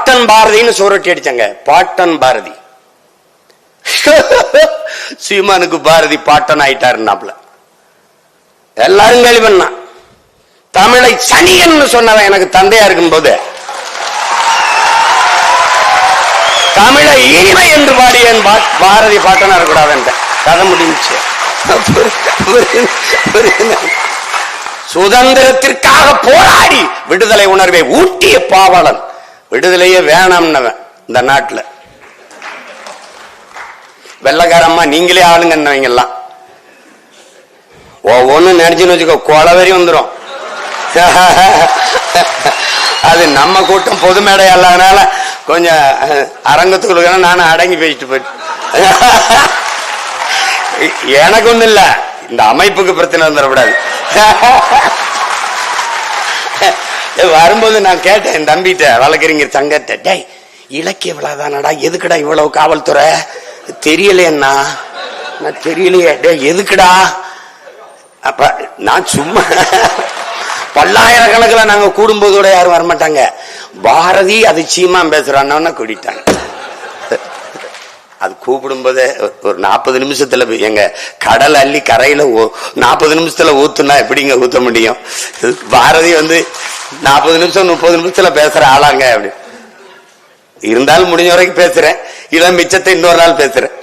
பாட்டன் பாரதின்னு சூரட்டி அடிச்சாங்க. பாட்டன் பாரதி. சீமானுக்கு பாரதி பாட்டன் ஆயிட்டாருன்னாப்ல. எல்லாரும் கேள்வி பண்ணா. தமிழை சனியன்னு சொன்னவன் எனக்கு தந்தையா இருக்கும் போது தமிழை இனிமை என்று பாடிய பாரதி பாட்டனா இருக்கக்கூடாது. கதை முடிஞ்சு. சுதந்திரத்திற்காக போராடி விடுதலை உணர்வை ஊட்டிய பாவலன். விடுதலையே வேணாம்னவன் இந்த நாட்டுல. வெள்ளக்காரம்மா நீங்களே ஆளுங்கன்னவங்கெல்லாம் ஒவ்வொன்னு நினைச்சுன்னு வச்சுக்கோ, கொலவெறி வந்துடும். அது நம்ம கூட்டம் பொது மேடை அல்லாதனால கொஞ்சம் அரங்கத்துக்குள்ள நானும் அடங்கி போயிட்டு போயிட்டு. எனக்கு ஒண்ணு இல்ல, இந்த அமைப்புக்கு பிரச்சனை வந்துடக்கூடாது. வரும்போது நான் கேட்டேன் என் தம்பிட்ட, வழக்கறிஞர் சங்கத்தை, டேய் இலக்கிய விழாதானடா, எதுக்குடா இவ்வளவு காவல்துறை? தெரியலையண்ணா. நான் தெரியலையே. டே எதுக்குடா? அப்ப நான் சும்மா பல்லாயிரக்கணக்கில் நாங்க கூடும்போது கூட யாரும் வரமாட்டாங்க. பாரதி அது சீமான் பேசுறான்னு கூட்டிட்டாங்க. அது கூப்பிடும் போது ஒரு 40 நிமிஷத்துல எங்க கடல் அள்ளி கரையில 40 நிமிஷத்துல ஊத்துனா எப்படிங்க ஊத்த முடியும்? பாரதி 40 நிமிஷம் 30 நிமிஷத்துல பேசுற ஆளாங்க. அப்படி இருந்தாலும் முடிஞ்ச வரைக்கும் பேசுறேன். இளம் மிச்சத்தை இன்னொரு நாள் பேசுறேன்.